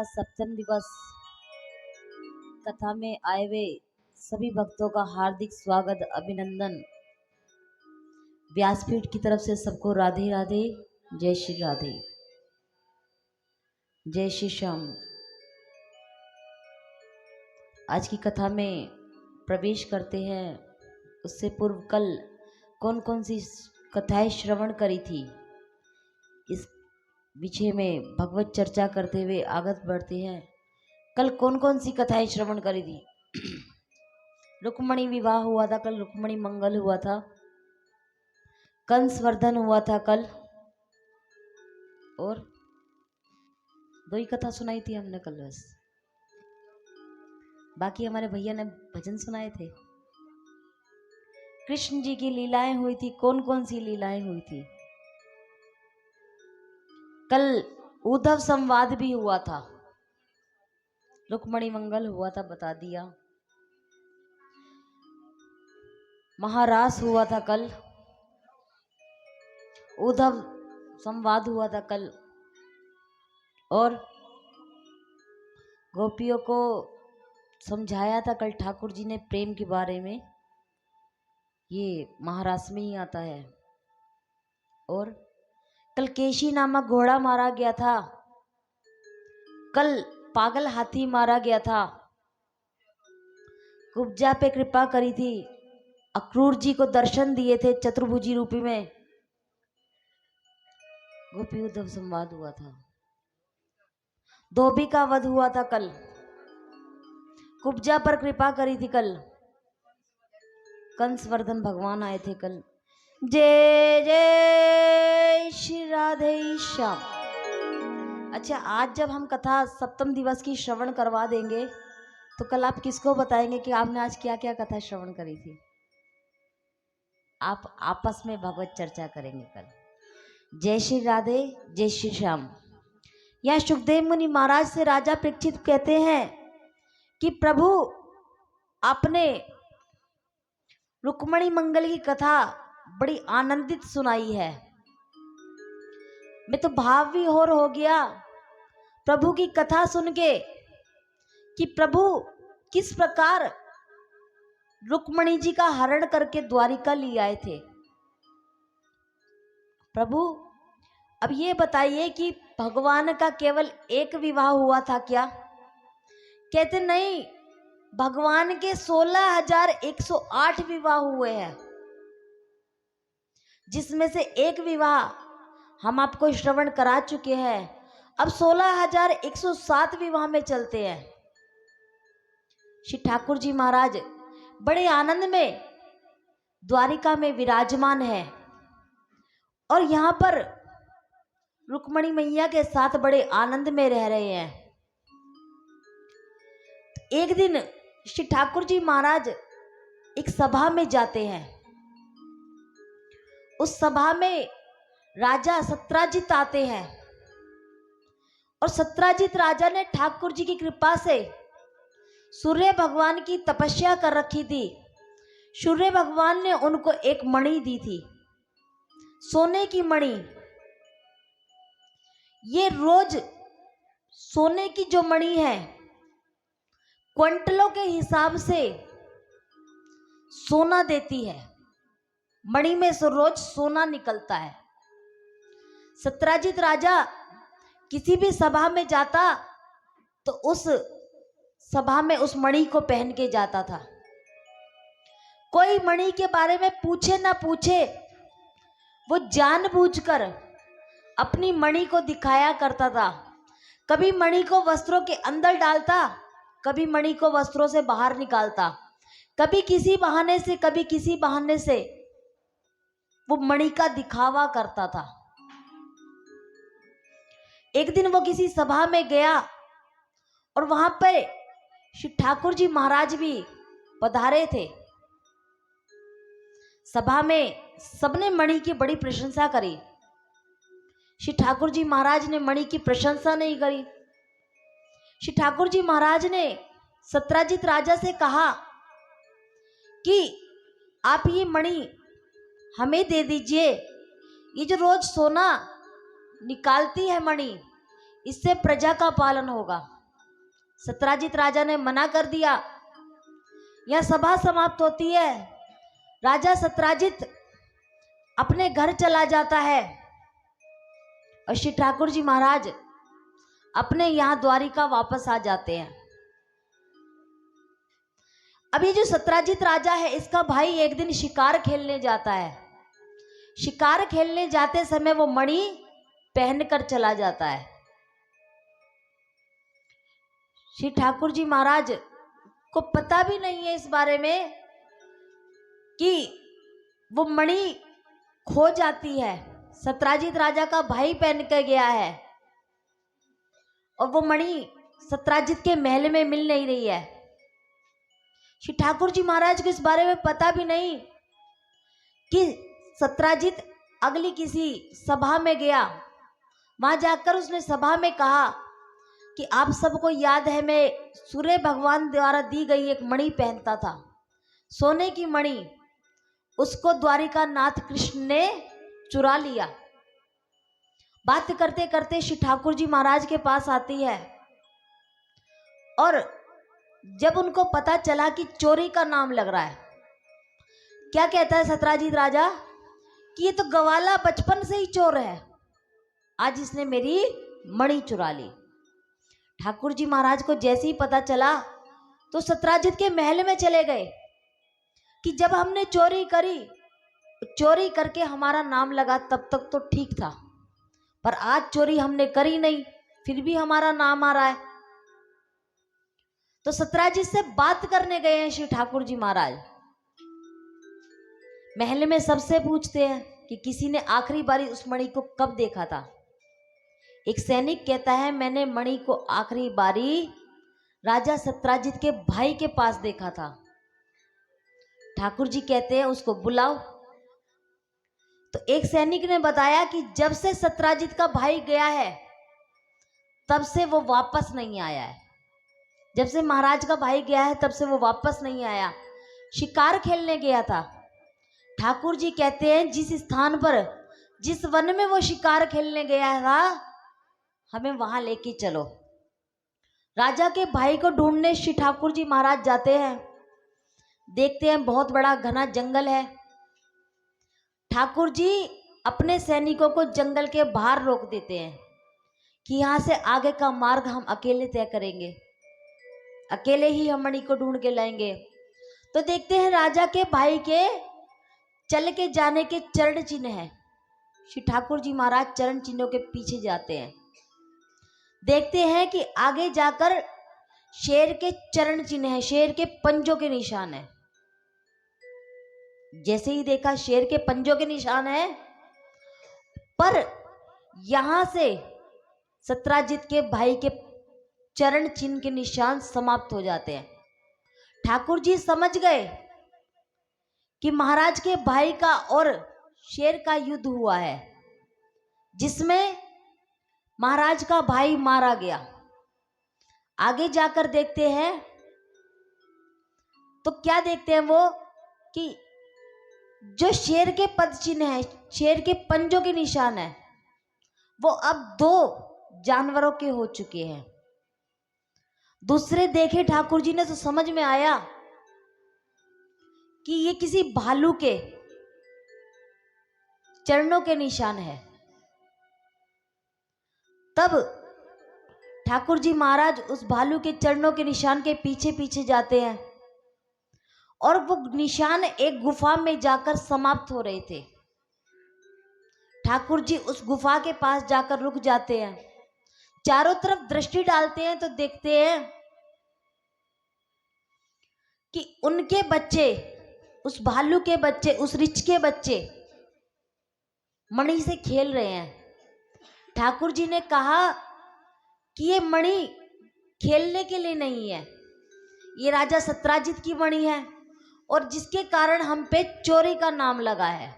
सप्तम दिवस कथा में आए हुए सभी भक्तों का हार्दिक स्वागत, अभिनंदन। व्यासपीठ की तरफ से सबको राधे राधे, जय श्री राधे, जय श्री श्याम। आज की कथा में प्रवेश करते हैं। उससे पूर्व कल कौन कौन सी कथाएं श्रवण करी थी, इस विषय में भगवत चर्चा करते हुए आगत बढ़ते हैं। कल कौन कौन सी कथाएं श्रवण करी थी? रुक्मणी विवाह हुआ था कल, रुक्मणी मंगल हुआ था, कंसवर्धन हुआ था कल, और दो ही कथा सुनाई थी हमने कल बस। बाकी हमारे भैया ने भजन सुनाए थे। कृष्ण जी की लीलाएं हुई थी। कौन कौन सी लीलाएं हुई थी? कल उद्धव संवाद भी हुआ था, रुक्मणी मंगल हुआ था, बता दिया। महारास हुआ था कल, उद्धव संवाद हुआ था कल, और गोपियों को समझाया था कल ठाकुर जी ने प्रेम के बारे में। ये महारास में ही आता है। और कल केशी नामक घोड़ा मारा गया था, कल पागल हाथी मारा गया था। कुब्जा पे कृपा करी थी, अक्रूर जी को दर्शन दिए थे चतुर्भुजी रूपी में। गोपी उद्धव संवाद हुआ था। धोबी का वध हुआ था कल, कुब्जा पर कृपा करी थी कल। कंसवर्धन भगवान आए थे कल। जय जय श्री राधे श्याम। अच्छा, आज जब हम कथा सप्तम दिवस की श्रवण करवा देंगे तो कल आप किसको बताएंगे कि आपने आज क्या क्या कथा श्रवण करी थी? आप आपस में भगवत चर्चा करेंगे कल। जय श्री राधे, जय श्री श्याम। यहाँ सुखदेव मुनि महाराज से राजा परीक्षित कहते हैं कि प्रभु, आपने रुक्मणी मंगल की कथा बड़ी आनंदित सुनाई है। मैं तो भाव विभोर हो गया प्रभु की कथा सुन के कि प्रभु किस प्रकार रुक्मणी जी का हरण करके द्वारिका ले आए थे। प्रभु, अब ये बताइए कि भगवान का केवल एक विवाह हुआ था क्या? कहते नहीं, भगवान के 16,108 विवाह हुए हैं, जिसमें से एक विवाह हम आपको श्रवण करा चुके हैं। अब 16,107 विवाह में चलते हैं। श्री ठाकुर जी महाराज बड़े आनंद में द्वारिका में विराजमान है, और यहाँ पर रुक्मणी मैया के साथ बड़े आनंद में रह रहे हैं। एक दिन श्री ठाकुर जी महाराज एक सभा में जाते हैं। उस सभा में राजा सत्राजित आते हैं, और सत्राजित राजा ने ठाकुर जी की कृपा से सूर्य भगवान की तपस्या कर रखी थी। सूर्य भगवान ने उनको एक मणि दी थी, सोने की मणि। ये रोज सोने की जो मणि है, क्विंटलों के हिसाब से सोना देती है। मणि में से रोज सोना निकलता है। सत्राजित राजा किसी भी सभा में जाता तो उस सभा में उस मणि को पहन के जाता था। कोई मणि के बारे में पूछे ना पूछे, वो जानबूझकर अपनी मणि को दिखाया करता था। कभी मणि को वस्त्रों के अंदर डालता, कभी मणि को वस्त्रों से बाहर निकालता, कभी किसी बहाने से कभी किसी बहाने से वो मणि का दिखावा करता था। एक दिन वो किसी सभा में गया, और वहां पर श्री ठाकुर जी महाराज भी पधारे थे। सभा में सबने मणि की बड़ी प्रशंसा करी। श्री ठाकुर जी महाराज ने मणि की प्रशंसा नहीं करी। श्री ठाकुर जी महाराज ने सत्राजित राजा से कहा कि आप ये मणि हमें दे दीजिए। ये जो रोज सोना निकालती है मणि, इससे प्रजा का पालन होगा। सत्राजित राजा ने मना कर दिया। यह सभा समाप्त होती है। राजा सत्राजित अपने घर चला जाता है और श्री ठाकुर जी महाराज अपने यहाँ द्वारिका वापस आ जाते हैं। अब ये जो सत्राजित राजा है, इसका भाई एक दिन शिकार खेलने जाता है। शिकार खेलने जाते समय वो मणि पहनकर चला जाता है। श्री ठाकुर जी महाराज को पता भी नहीं है इस बारे में कि वो मणि खो जाती है। सत्राजित राजा का भाई पहन कर गया है और वो मणि सत्राजित के महल में मिल नहीं रही है। श्री ठाकुर जी महाराज को इस बारे में पता भी नहीं कि सत्राजित अगली किसी सभा में गया। वहां जाकर उसने सभा में कहा कि आप सबको याद है, मैं सूर्य भगवान द्वारा दी गई एक मणि पहनता था, सोने की मणि। उसको द्वारिका नाथ कृष्ण ने चुरा लिया। बात करते करते श्री ठाकुर जी महाराज के पास आती है और जब उनको पता चला कि चोरी का नाम लग रहा है, क्या कहता है सत्राजित राजा कि ये तो गवाला बचपन से ही चोर है, आज इसने मेरी मणि चुरा ली। ठाकुर जी महाराज को जैसे ही पता चला तो सत्राजित के महल में चले गए कि जब हमने चोरी करी, चोरी करके हमारा नाम लगा तब तक तो ठीक था, पर आज चोरी हमने करी नहीं, फिर भी हमारा नाम आ रहा है। तो सत्राजित से बात करने गए हैं श्री ठाकुर जी महाराज। महल में सबसे पूछते हैं कि किसी ने आखिरी बारी उस मणि को कब देखा था। एक सैनिक कहता है मैंने मणि को आखिरी बारी राजा सत्राजित के भाई के पास देखा था। ठाकुर जी कहते हैं उसको बुलाओ। तो एक सैनिक ने बताया कि जब से सत्राजित का भाई गया है तब से वो वापस नहीं आया है। जब से महाराज का भाई गया है तब से वो वापस नहीं आया, शिकार खेलने गया था। ठाकुर जी कहते हैं जिस स्थान पर, जिस वन में वो शिकार खेलने गया था, हमें वहां लेके चलो। राजा के भाई को ढूंढने श्री ठाकुर जी महाराज जाते हैं। देखते हैं बहुत बड़ा घना जंगल है। ठाकुर जी अपने सैनिकों को जंगल के बाहर रोक देते हैं कि यहां से आगे का मार्ग हम अकेले तय करेंगे, अकेले ही हम मणि को ढूंढ के लाएंगे। तो देखते हैं राजा के भाई के चल के जाने के चरण चिन्ह हैं। श्री ठाकुर जी महाराज चरण चिन्हों के पीछे जाते हैं। देखते हैं कि आगे जाकर शेर के चरण चिन्ह है, शेर के पंजों के निशान है। जैसे ही देखा शेर के पंजों के निशान है, पर यहां से सत्राजित के भाई के चरण चिन्ह के निशान समाप्त हो जाते हैं। ठाकुर जी समझ गए कि महाराज के भाई का और शेर का युद्ध हुआ है, जिसमें महाराज का भाई मारा गया। आगे जाकर देखते हैं तो क्या देखते हैं वो कि जो शेर के पद चिन्ह है, शेर के पंजों के निशान है, वो अब 2 जानवरों के हो चुके हैं। दूसरे देखे ठाकुर जी ने तो समझ में आया कि ये किसी भालू के चरणों के निशान है। तब ठाकुर जी महाराज उस भालू के चरणों के निशान के पीछे पीछे जाते हैं और वो निशान एक गुफा में जाकर समाप्त हो रहे थे। ठाकुर जी उस गुफा के पास जाकर रुक जाते हैं, चारों तरफ दृष्टि डालते हैं तो देखते हैं कि उनके बच्चे, उस भालू के बच्चे, उस रिछ के बच्चे मणि से खेल रहे हैं। ठाकुर जी ने कहा कि ये मणि खेलने के लिए नहीं है, ये राजा सत्राजित की मणि है और जिसके कारण हम पे चोरी का नाम लगा है,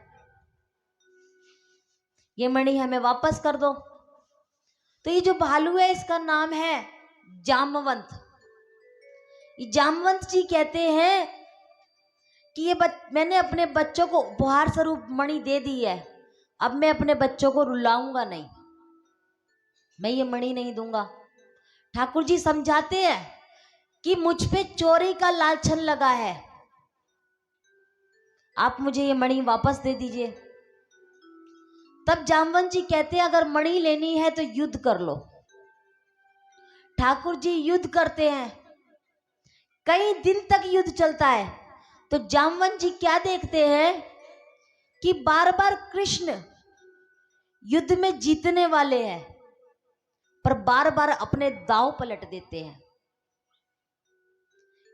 ये मणि हमें वापस कर दो। तो ये जो भालू है इसका नाम है जामवंत। ये जामवंत जी कहते हैं कि ये मैंने अपने बच्चों को उपहार स्वरूप मणि दे दी है, अब मैं अपने बच्चों को रुलाऊंगा नहीं, मैं ये मणि नहीं दूंगा। ठाकुर जी समझाते हैं कि मुझ पे चोरी का लालछन लगा है, आप मुझे ये मणि वापस दे दीजिए। तब जामवंत जी कहते हैं अगर मणि लेनी है तो युद्ध कर लो। ठाकुर जी युद्ध करते हैं, कई दिन तक युद्ध चलता है। तो जामवंत जी क्या देखते हैं कि बार बार कृष्ण युद्ध में जीतने वाले हैं, पर बार बार अपने दांव पलट देते हैं।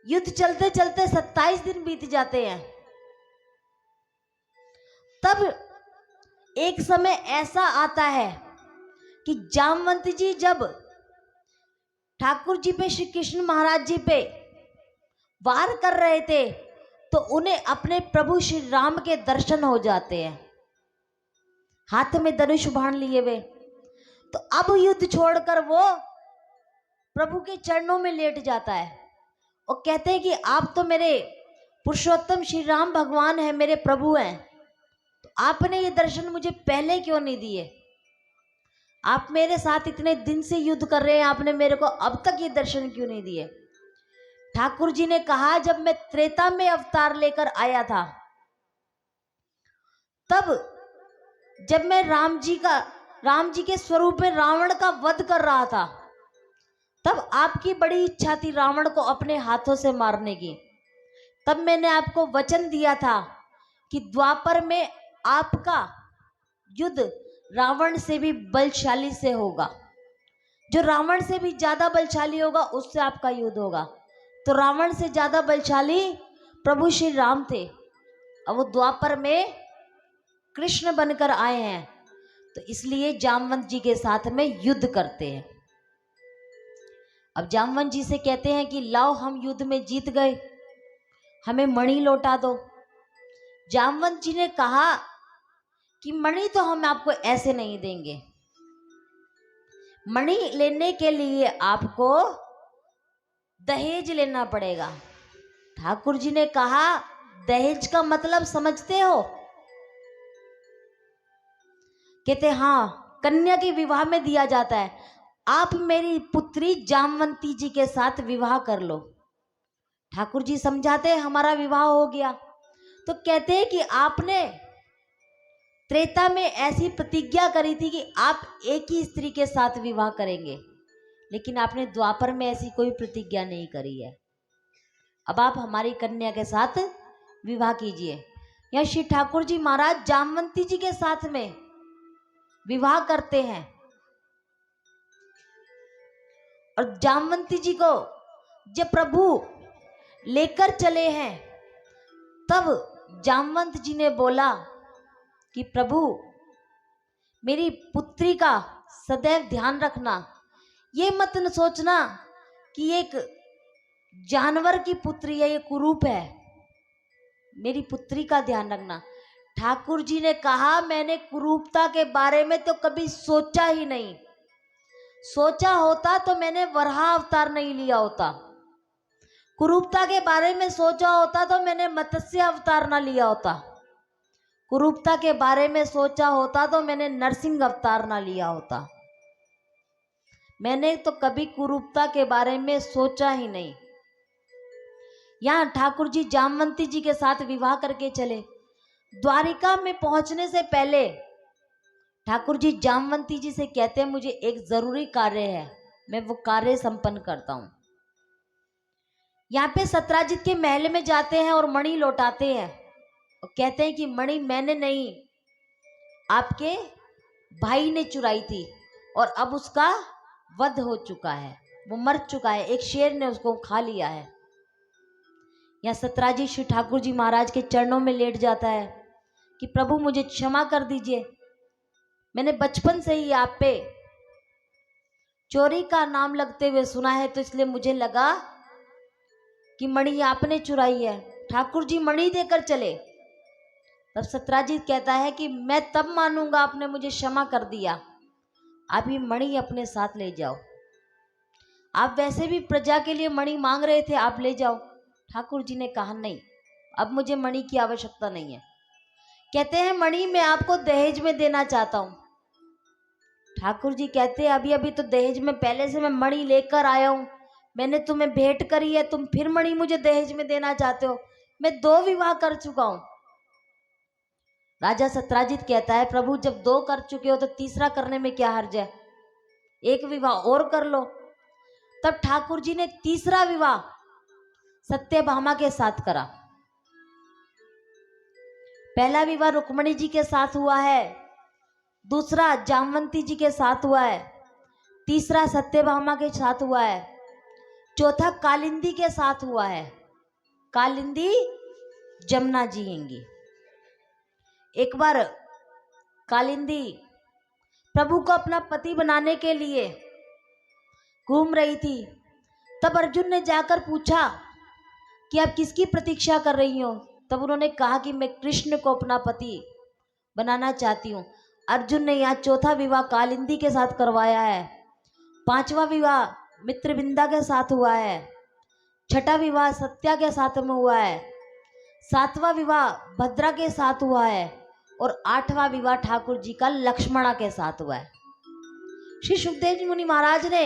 युद्ध चलते चलते 27 दिन बीत जाते हैं। तब एक समय ऐसा आता है कि जामवंत जी जब ठाकुर जी पे, श्री कृष्ण महाराज जी पे वार कर रहे थे, तो उन्हें अपने प्रभु श्री राम के दर्शन हो जाते हैं, हाथ में धनुष बाण लिए हुए। तो अब युद्ध छोड़कर वो प्रभु के चरणों में लेट जाता है और कहते हैं कि आप तो मेरे पुरुषोत्तम श्री राम भगवान है, मेरे प्रभु हैं, तो आपने ये दर्शन मुझे पहले क्यों नहीं दिए? आप मेरे साथ इतने दिन से युद्ध कर रहे हैं, आपने मेरे को अब तक ये दर्शन क्यों नहीं दिए? ठाकुर जी ने कहा जब मैं त्रेता में अवतार लेकर आया था, तब जब मैं राम जी के स्वरूप में रावण का वध कर रहा था, तब आपकी बड़ी इच्छा थी रावण को अपने हाथों से मारने की। तब मैंने आपको वचन दिया था कि द्वापर में आपका युद्ध रावण से भी बलशाली से होगा, जो रावण से भी ज्यादा बलशाली होगा उससे आपका युद्ध होगा। तो रावण से ज्यादा बलशाली प्रभु श्री राम थे, अब वो द्वापर में कृष्ण बनकर आए हैं, तो इसलिए जामवंत जी के साथ में युद्ध करते हैं। अब जामवंत जी से कहते हैं कि लाओ हम युद्ध में जीत गए, हमें मणि लौटा दो। जामवंत जी ने कहा कि मणि तो हम आपको ऐसे नहीं देंगे, मणि लेने के लिए आपको दहेज लेना पड़ेगा। ठाकुर जी ने कहा दहेज का मतलब समझते हो? कहते हाँ, कन्या के विवाह में दिया जाता है, आप मेरी पुत्री जामवंती जी के साथ विवाह कर लो। ठाकुर जी समझाते हैं हमारा विवाह हो गया। तो कहते हैं कि आपने त्रेता में ऐसी प्रतिज्ञा करी थी कि आप एक ही स्त्री के साथ विवाह करेंगे, लेकिन आपने द्वापर में ऐसी कोई प्रतिज्ञा नहीं करी है। अब आप हमारी कन्या के साथ विवाह कीजिए। या श्री ठाकुर जी महाराज जामवंती जी के साथ में विवाह करते हैं और जामवंती जी को जब प्रभु लेकर चले हैं, तब जामवंत जी ने बोला कि प्रभु मेरी पुत्री का सदैव ध्यान रखना, ये मत न सोचना कि एक जानवर की पुत्री है, ये कुरूप है, मेरी पुत्री का ध्यान रखना। ठाकुर जी ने कहा मैंने कुरूपता के बारे में तो कभी सोचा ही नहीं, सोचा होता तो मैंने वराह अवतार नहीं लिया होता, कुरूपता के बारे में सोचा होता तो मैंने मत्स्य अवतार ना लिया होता, कुरूपता के बारे में सोचा होता तो मैंने नरसिंह अवतार ना लिया होता। मैंने तो कभी कुरूपता के बारे में सोचा ही नहीं। यहां ठाकुर जी जामवंती जी के साथ विवाह करके चले। द्वारिका में पहुंचने से पहले ठाकुर जी जामवंती जी से कहते हैं मुझे एक जरूरी कार्य है, मैं वो कार्य संपन्न करता हूं। यहाँ पे सत्राजित के महल में जाते हैं और मणि लौटाते हैं और कहते हैं कि मणि मैंने नहीं, आपके भाई ने चुराई थी और अब उसका वध हो चुका है, वो मर चुका है, एक शेर ने उसको खा लिया है। या सत्राजित श्री ठाकुर जी महाराज के चरणों में लेट जाता है कि प्रभु मुझे क्षमा कर दीजिए, मैंने बचपन से ही आप पे चोरी का नाम लगते हुए सुना है, तो इसलिए मुझे लगा कि मणि आपने चुराई है। ठाकुर जी मणि देकर चले। तब सत्राजित कहता है कि मैं तब मानूंगा आपने मुझे क्षमा कर दिया, आप ये मणि अपने साथ ले जाओ, आप वैसे भी प्रजा के लिए मणि मांग रहे थे, आप ले जाओ। ठाकुर जी ने कहा नहीं, अब मुझे मणि की आवश्यकता नहीं है। कहते हैं मणि मैं आपको दहेज में देना चाहता हूं। ठाकुर जी कहते हैं अभी अभी तो दहेज में पहले से मैं मणि लेकर आया हूं, मैंने तुम्हें भेंट करी है, तुम फिर मणि मुझे दहेज में देना चाहते हो? मैं 2 विवाह कर चुका हूं। राजा सत्राजित कहता है, प्रभु जब 2 कर चुके हो तो तीसरा करने में क्या हर्ज है, 1 विवाह और कर लो। तब ठाकुर जी ने तीसरा विवाह सत्यभामा के साथ करा। पहला विवाह रुक्मणी जी के साथ हुआ है, दूसरा जामवंती जी के साथ हुआ है, तीसरा सत्यभामा के साथ हुआ है, चौथा कालिंदी के साथ हुआ है। कालिंदी जमुना जी हैंगी। एक बार कालिंदी प्रभु को अपना पति बनाने के लिए घूम रही थी। तब अर्जुन ने जाकर पूछा कि आप किसकी प्रतीक्षा कर रही हो? तब उन्होंने कहा कि मैं कृष्ण को अपना पति बनाना चाहती हूँ। अर्जुन ने यहाँ चौथा विवाह कालिंदी के साथ करवाया है, 5वां विवाह मित्रविंदा के साथ हुआ है, 6ठा विवाह सत्या के साथ में हुआ है, 7वां विवाह भद्रा के साथ हुआ है और 8वां विवाह ठाकुर जी का लक्ष्मणा के साथ हुआ है। श्री सुखदेव जी मुनि महाराज ने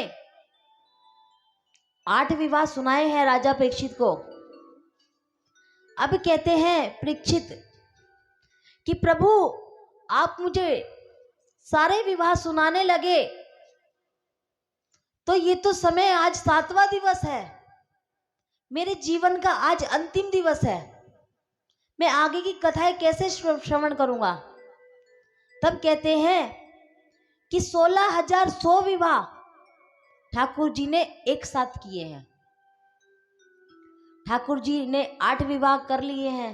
8 विवाह सुनाए हैं राजा परीक्षित को। अब कहते हैं परीक्षित कि प्रभु आप मुझे सारे विवाह सुनाने लगे, तो ये तो समय आज 7वां दिवस है, मेरे जीवन का आज अंतिम दिवस है, मैं आगे की कथाएं कैसे श्रवण करूंगा? तब कहते हैं कि 16,100 विवाह ठाकुर जी ने एक साथ किए हैं। ठाकुर जी ने 8 विवाह कर लिए हैं।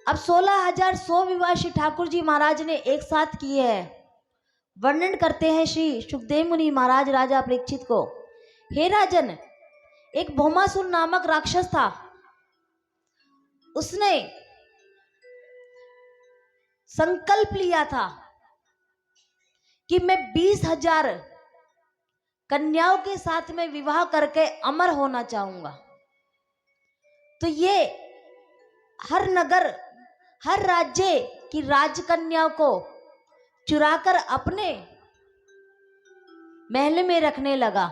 अब 16,100 विवाह श्री ठाकुर जी महाराज ने एक साथ किए हैं। वर्णन करते हैं श्री सुखदेव मुनि महाराज राजा परीक्षित को, हे राजन, एक भौमासुर नामक राक्षस था। उसने संकल्प लिया था कि मैं 20,000 कन्याओं के साथ में विवाह करके अमर होना चाहूंगा। तो ये हर नगर, हर राज्य की राजकन्याओं को चुराकर अपने महल में रखने लगा।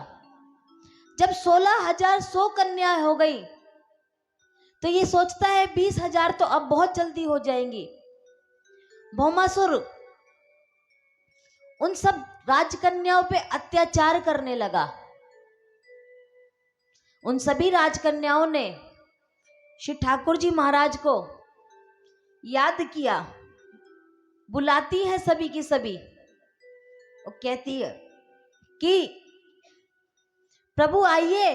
जब 16,100 कन्याएं हो गई तो ये सोचता है 20,000 तो अब बहुत जल्दी हो जाएंगी। भौमासुर उन सब राजकन्याओं पे अत्याचार करने लगा। उन सभी राजकन्याओं ने श्री ठाकुर जी महाराज को याद किया, बुलाती है सभी की सभी, वो कहती है कि प्रभु आइए,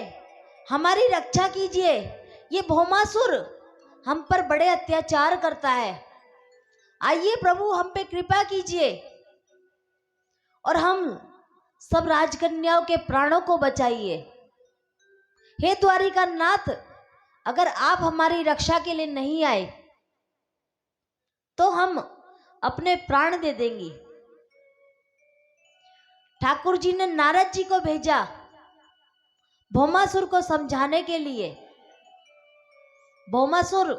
हमारी रक्षा कीजिए, ये भौमासुर हम पर बड़े अत्याचार करता है, आइए प्रभु हम पे कृपा कीजिए और हम सब राजकन्याओं के प्राणों को बचाइए। हे द्वारिका नाथ, अगर आप हमारी रक्षा के लिए नहीं आए तो हम अपने प्राण दे देंगी। ठाकुर जी ने नारद जी को भेजा भौमासुर को समझाने के लिए। भौमासुर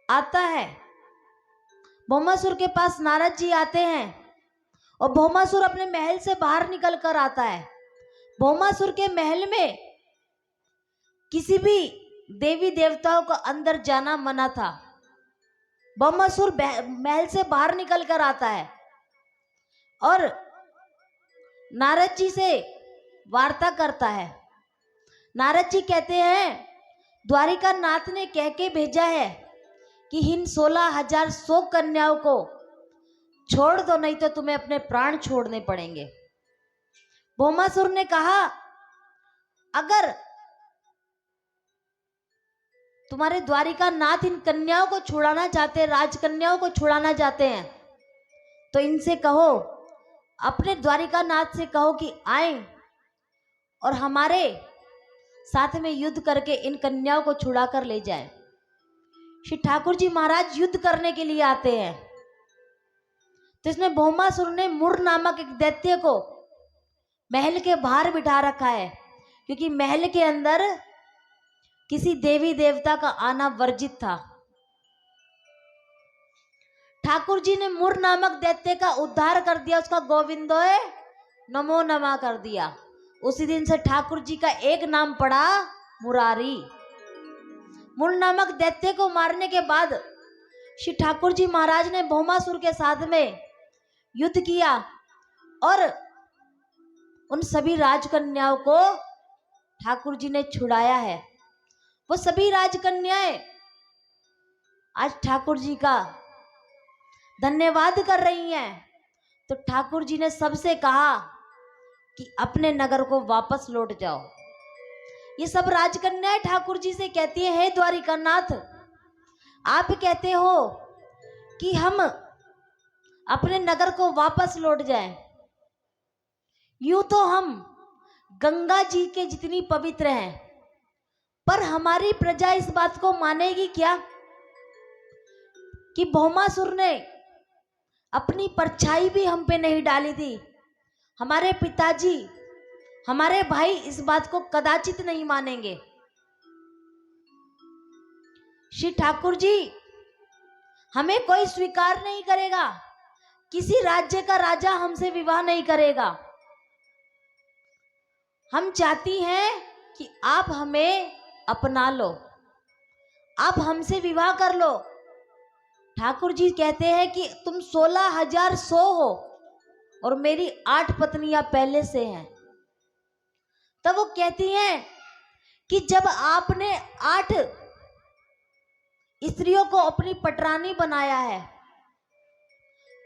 आता है, भौमासुर के पास नारद जी आते हैं और भौमासुर अपने महल से बाहर निकल कर आता है। भौमासुर के महल में किसी भी देवी देवताओं को अंदर जाना मना था। भौमासुर महल से बाहर निकल कर आता है और नारद जी से वार्ता करता है। नारद जी कहते हैं, द्वारिका नाथ ने कह के भेजा है कि इन 16,100 कन्याओं को छोड़ दो, नहीं तो तुम्हें अपने प्राण छोड़ने पड़ेंगे। भौमासुर ने कहा, अगर तुम्हारे द्वारिका नाथ इन कन्याओं को छुड़ाना चाहते हैं, राजकन्याओं को छुड़ाना चाहते हैं, तो इनसे कहो, अपने द्वारिका नाथ से कहो कि आए और हमारे साथ में युद्ध करके इन कन्याओं को छुड़ा कर ले जाए। श्री ठाकुर जी महाराज युद्ध करने के लिए आते हैं। तो इसमें भौमासुर ने मुर नामक एक दैत्य को महल के बाहर बिठा रखा है, क्योंकि महल के अंदर किसी देवी देवता का आना वर्जित था। ठाकुर जी ने मुर नामक दैत्य का उद्धार कर दिया, उसका गोविंदोय नमो नमः कर दिया। उसी दिन से ठाकुर जी का एक नाम पड़ा मुरारी। मूल नामक दैत्य को मारने के बाद श्री ठाकुर जी महाराज ने भौमासुर के साथ में युद्ध किया और उन सभी राजकन्याओं को ठाकुर जी ने छुड़ाया है। वो सभी राजकन्याएं आज ठाकुर जी का धन्यवाद कर रही हैं। तो ठाकुर जी ने सबसे कहा कि अपने नगर को वापस लौट जाओ। ये सब राजकन्याएं ठाकुर जी से कहती है, हे द्वारिकानाथ, आप कहते हो कि हम अपने नगर को वापस लौट जाएं। यूं तो हम गंगा जी के जितनी पवित्र हैं, पर हमारी प्रजा इस बात को मानेगी क्या कि भौमासुर ने अपनी परछाई भी हम पे नहीं डाली थी। हमारे पिताजी, हमारे भाई इस बात को कदाचित नहीं मानेंगे। श्री ठाकुर जी, हमें कोई स्वीकार नहीं करेगा, किसी राज्य का राजा हमसे विवाह नहीं करेगा। हम चाहती हैं कि आप हमें अपना लो, आप हमसे विवाह कर लो। ठाकुर जी कहते हैं कि तुम 16,100 हो और मेरी 8 पत्नियां पहले से हैं। तब वो कहती हैं कि जब आपने 8 स्त्रियों को अपनी पटरानी बनाया है,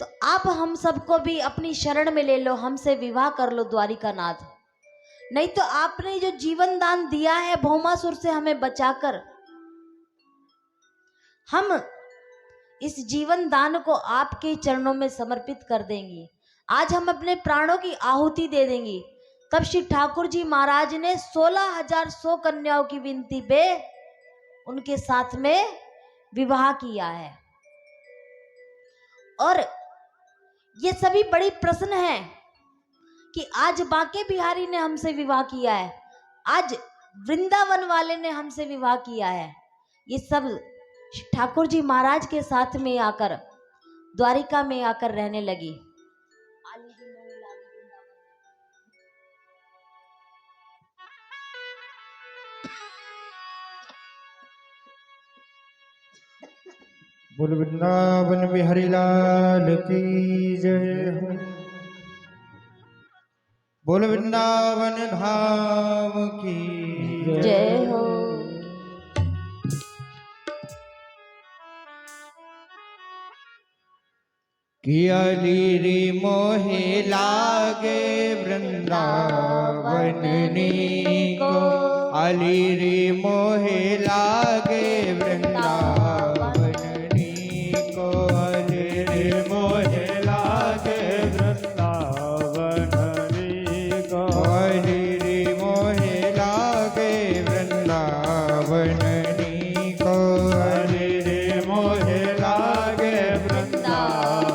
तो आप हम सबको भी अपनी शरण में ले लो, हमसे विवाह कर लो द्वारिकानाथ। नहीं तो आपने जो जीवन दान दिया है भौमासुर से हमें बचाकर, हम इस जीवन दान को आपके चरणों में समर्पित कर देंगी। आज हम अपने प्राणों की आहुति दे देंगी। तब श्री ठाकुर जी महाराज ने 16,100 कन्याओं की विनती पे उनके साथ में विवाह किया है। और ये सभी बड़ी प्रसन्न है कि आज बांके बिहारी ने हमसे विवाह किया है, आज वृंदावन वाले ने हमसे विवाह किया है। ये सब ठाकुर जी महाराज के साथ में आकर द्वारिका में आकर रहने लगी। बोल वृंदावन बिहारी लाल की जय हो। बोल वृंदावन धाम की जय हो। कियाली रे मोहे लागे वृंदावन को, अली रे मोहे लागे वृंदावन को, अली रे मोहे लागे वृंदावन को, अली रे मोहे लागे वृंदावन को, अली रे मोहे लागे वृंदावन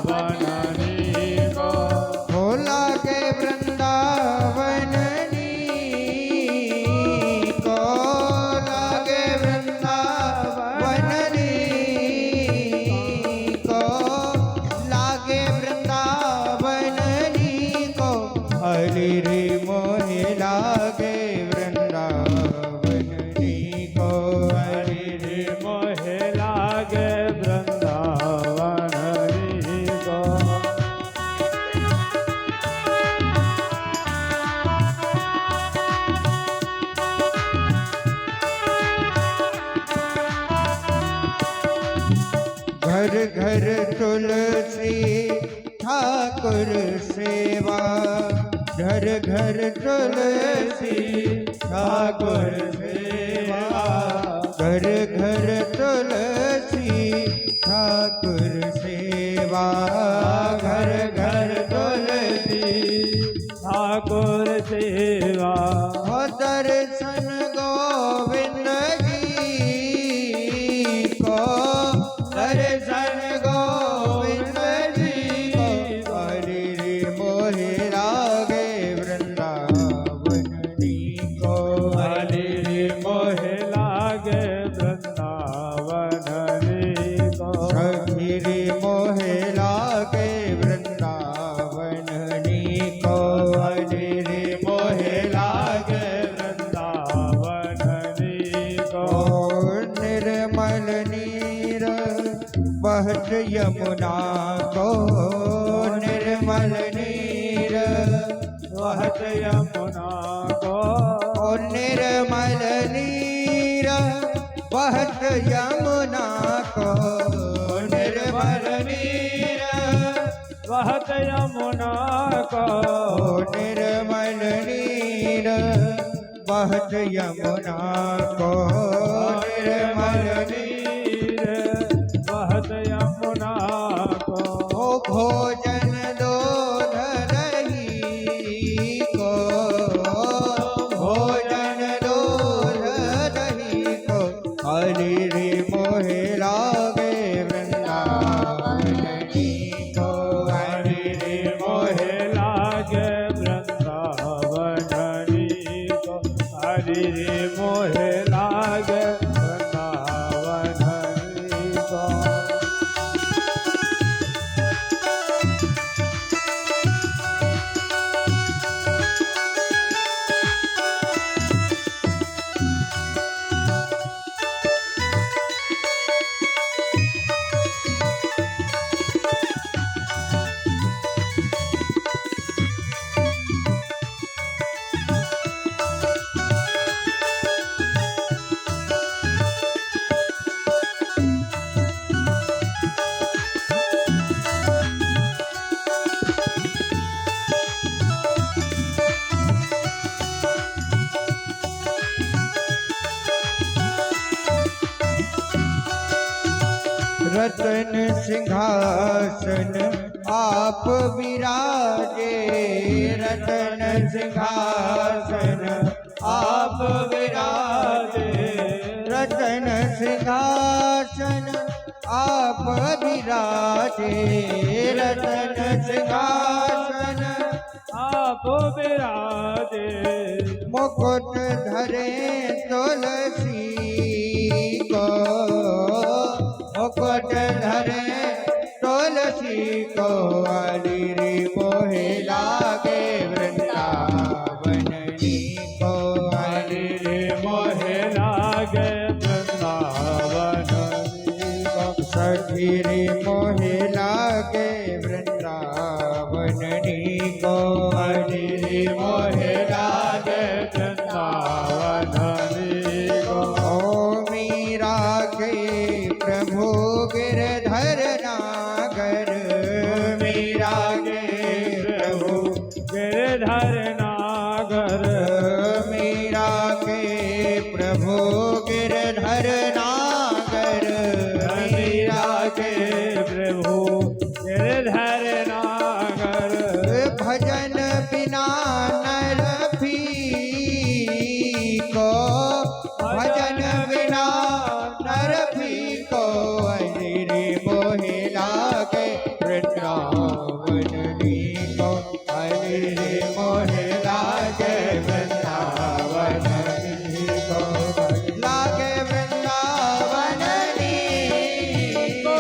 घर घर तुलसी ठाकुर सेवा, घर घर तुलसी ठाकुर सेवा, घर घर तुलसी ठाकुर सेवा, घर घर तुलसी ठाकुर सेवा। हो दर्शन गोविंद दर्शन गोविंद जी को, हरि रे मोहे लागे वृंदावन को, हरि रे मोहे लागे वृंदावन को, सखी रे मोहे लागे वृंदावन बहत यमुना को निर्मल नीर, बहत यमुना को निर्मल नीर, बहत यमुना को निर्मल नीर, बहत यमुना को निर्मल नीर, बहत यमुना को निर्मल नीर, बहत यमुना को भोजन दूध दही को, भोजन दूध दही को, हरि रे मोहे लागे वृंदावन को, हरि रे मोहे लागे वृंदावन को, हरि रे मोहे लागे वृंदावन को। रतन सिंहासन आप विराजे, रतन सिंहासन आप विराजे, रतन सिंहासन आप विराजे, रतन सिंहासन आप विराजे, मुकुट धरे तुलसी को, मुकुट धरे तुलसी को, हरि रे मोहे लागे वृंदावन को, हरि रे मोहे लागे वृंदावन को, सखी रे मोहे लागे वृंदावन को, हरि रे मोहे लागे वृंदावन को। ओ मीरा के प्रभु गिरधर नागर, मीरा के प्रभु गिरधर नागर, मीरा के प्रभु गिरधर नागर, मीरा के प्रभु गिरधर नागर, भजन बिना नर फीको, भजन बिना नर फीको, हरि रे मोहे लागे वृंदावन को, हरि रे मोहे लागे वृंदावन को, लागे वृंदावन को,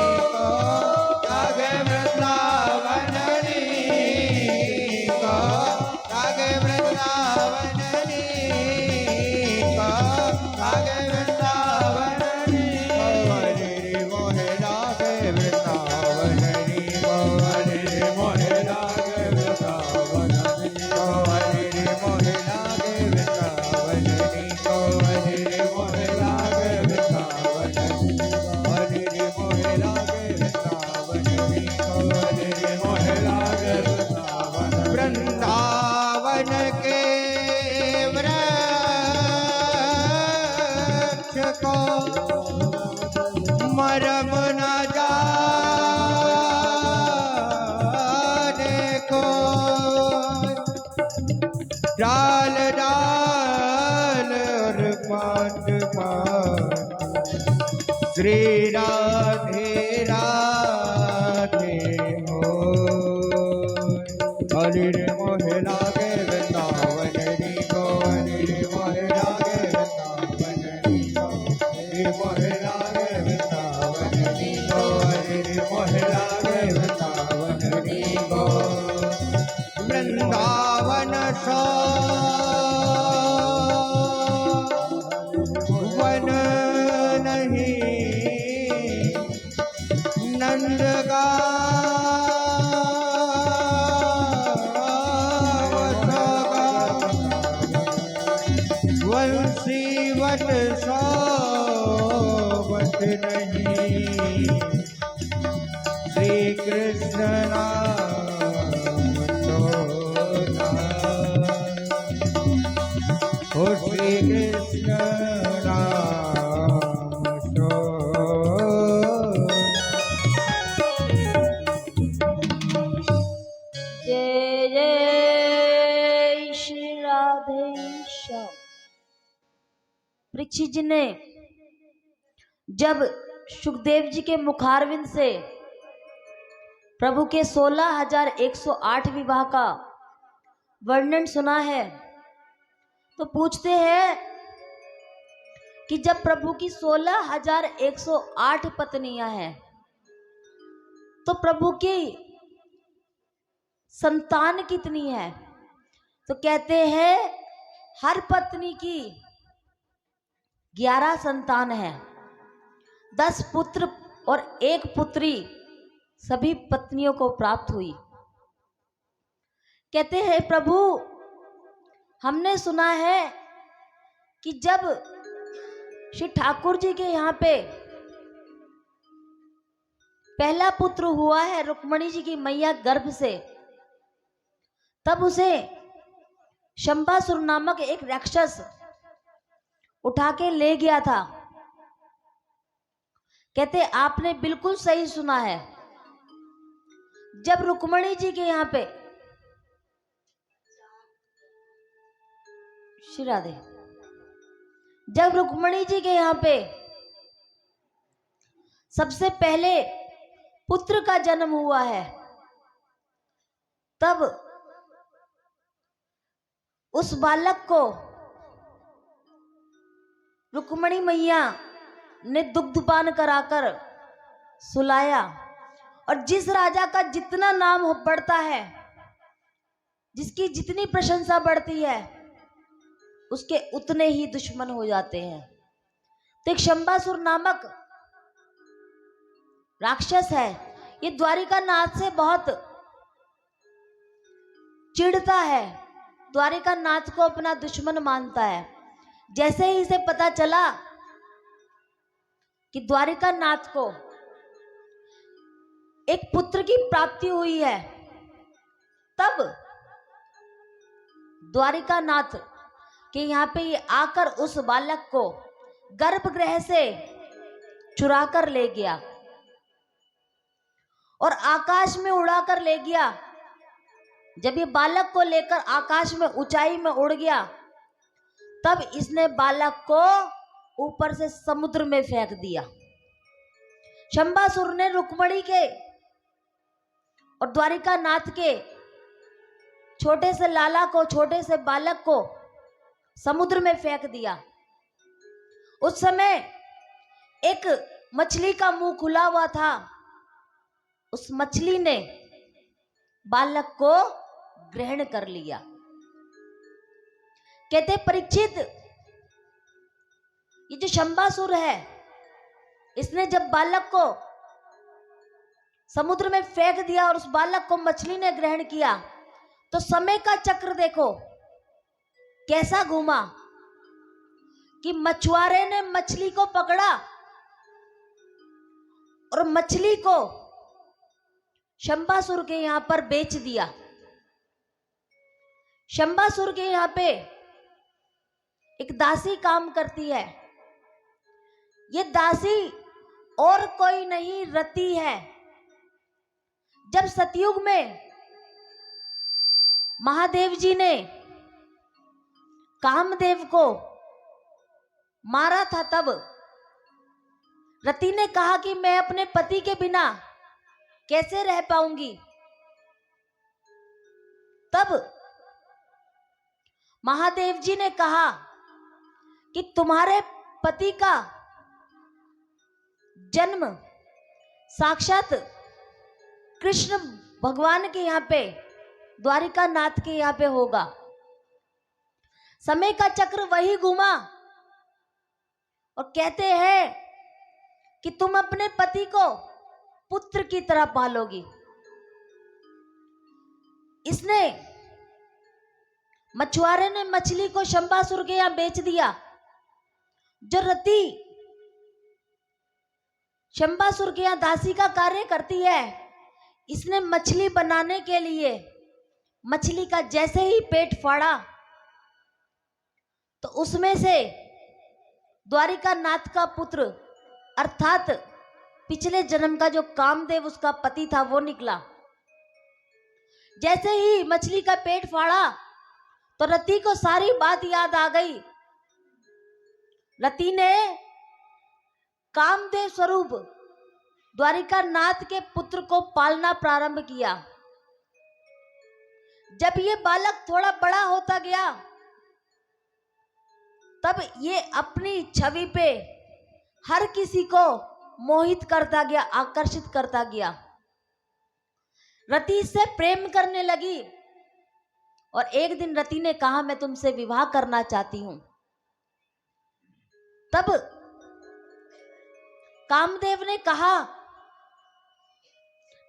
लागे वृंदावन को, लागे वृंदावन को, लागे वृंदावन को, हरि रे मोहे लागे वृंदावन को, हरि रे मोहे लागे वृंदावन को, हरि रे मोहे लागे वृंदावन को, हरि रे मोहे लागे वृंदावन को, हरि रे मोहे लागे वृंदावन को, हरि रे मोहे लागे वृंदावन, वृंदावन के वृक्ष को मरम न जाने को, डाल डाल और पात पात, श्री राधे राधे हो, हरि रे मोहे लागे वृंदावन को, हरि रे मोहे लागे वृंदावन को, हरि रे मोहे लागे वृंदावन को, हरि रे मोहे लागे वृंदावन को, वृंदावन सो वन नहीं, नंद वंशी वट सोवत नहीं श्री कृष्ण नाम सोना ओ श्री कृष्ण नाम सोना। जय जय श्री राधे श्याम। परीक्षित जी ने जब सुखदेव जी के मुखारविंद से प्रभु के 16,108 विवाह का वर्णन सुना है तो पूछते हैं कि जब प्रभु की 16,108 पत्नियां हैं तो प्रभु की संतान कितनी है? तो कहते हैं हर पत्नी की 11 संतान है, 10 पुत्र और 1 पुत्री सभी पत्नियों को प्राप्त हुई। कहते हैं प्रभु हमने सुना है कि जब श्री ठाकुर जी के यहाँ पे पहला पुत्र हुआ है रुक्मणी जी की मैया गर्भ से, तब उसे शंबासुर नामक एक राक्षस उठा के ले गया था। कहते आपने बिल्कुल सही सुना है। जब रुक्मणी जी के यहाँ पे श्री राधे, जब रुक्मणी जी के यहाँ पे सबसे पहले पुत्र का जन्म हुआ है, तब उस बालक को रुक्मणी मैया ने दुग्धपान कराकर सुलाया। और जिस राजा का जितना नाम बढ़ता है, जिसकी जितनी प्रशंसा बढ़ती है, उसके उतने ही दुश्मन हो जाते हैं। तो एक शंबासुर नामक राक्षस है, ये द्वारिका नाथ से बहुत चिढ़ता है, द्वारिका नाथ को अपना दुश्मन मानता है। जैसे ही इसे पता चला कि द्वारिका नाथ को एक पुत्र की प्राप्ति हुई है, तब द्वारिका नाथ के यहाँ पे ये आकर उस बालक को गर्भगृह से चुरा कर ले गया और आकाश में उड़ा कर ले गया। जब ये बालक को लेकर आकाश में ऊंचाई में उड़ गया, तब इसने बालक को ऊपर से समुद्र में फेंक दिया। शंबासुर ने रुक्मणी के और द्वारिका नाथ के छोटे से लाला को, छोटे से बालक को समुद्र में फेंक दिया। उस समय एक मछली का मुंह खुला हुआ था, उस मछली ने बालक को ग्रहण कर लिया। कहते परीक्षित, ये जो शंबासुर है, इसने जब बालक को समुद्र में फेंक दिया और उस बालक को मछली ने ग्रहण किया, तो समय का चक्र देखो कैसा घूमा कि मछुआरे ने मछली को पकड़ा और मछली को शंबासुर के यहां पर बेच दिया। शंबासुर के यहां पे एक दासी काम करती है। ये दासी और कोई नहीं, रति है। जब सतयुग में महादेव जी ने कामदेव को मारा था, तब रति ने कहा कि मैं अपने पति के बिना कैसे रह पाऊंगी। तब महादेव जी ने कहा कि तुम्हारे पति का जन्म साक्षात कृष्ण भगवान के यहाँ पे, द्वारिका नाथ के यहाँ पे होगा। समय का चक्र वही घूमा और कहते हैं कि तुम अपने पति को पुत्र की तरह पालोगी। इसने मछुआरे ने मछली को शंबासुर के यहां बेच दिया। जो रति शंबासुर के यहां दासी का कार्य करती है, इसने मछली बनाने के लिए मछली का जैसे ही पेट फाड़ा तो उसमें से द्वारिका नाथ का पुत्र अर्थात पिछले जन्म का जो कामदेव उसका पति था वो निकला। जैसे ही मछली का पेट फाड़ा तो रति को सारी बात याद आ गई। रति ने कामदेव स्वरूप द्वारिका नाथ के पुत्र को पालना प्रारंभ किया। जब ये बालक थोड़ा बड़ा होता गया तब ये अपनी छवि पे हर किसी को मोहित करता गया, आकर्षित करता गया। रति से प्रेम करने लगी और एक दिन रति ने कहा मैं तुमसे विवाह करना चाहती हूं। तब कामदेव ने कहा,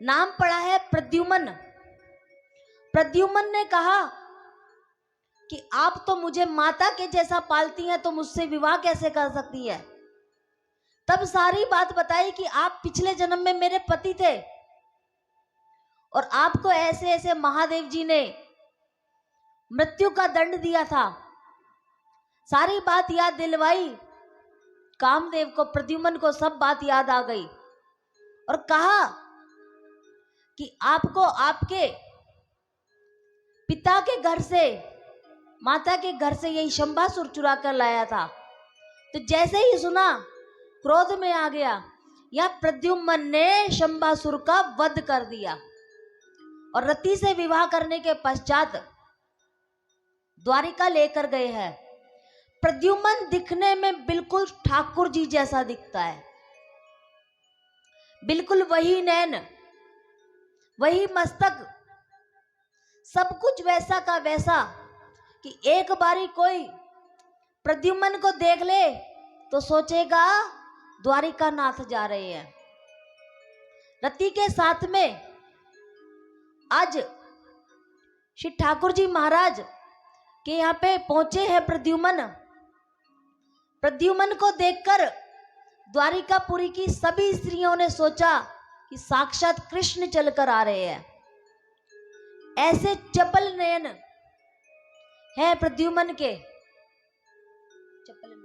नाम पड़ा है प्रद्युम्न। प्रद्युम्न ने कहा कि आप तो मुझे माता के जैसा पालती हैं, तो मुझसे विवाह कैसे कर सकती है। तब सारी बात बताई कि आप पिछले जन्म में मेरे पति थे और आपको ऐसे ऐसे महादेव जी ने मृत्यु का दंड दिया था। सारी बात याद दिलवाई कामदेव को, प्रद्युम्न को सब बात याद आ गई और कहा कि आपको आपके पिता के घर से, माता के घर से यही शंबासुर चुरा कर लाया था। तो जैसे ही सुना क्रोध में आ गया। यह प्रद्युम्न ने शंबासुर का वध कर दिया और रति से विवाह करने के पश्चात द्वारिका लेकर गए हैं। प्रद्युम्न दिखने में बिल्कुल ठाकुर जी जैसा दिखता है, बिल्कुल वही नैन, वही मस्तक, सब कुछ वैसा का वैसा कि एक बारी कोई प्रद्युम्न को देख ले तो सोचेगा द्वारिका नाथ जा रहे हैं। रति के साथ में आज श्री ठाकुर जी महाराज के यहाँ पे पहुंचे हैं प्रद्युम्न। प्रद्युम्न को देखकर द्वारिकापुरी की सभी स्त्रियों ने सोचा कि साक्षात कृष्ण चलकर आ रहे हैं। ऐसे चपल नयन है प्रद्युम्न के, चपल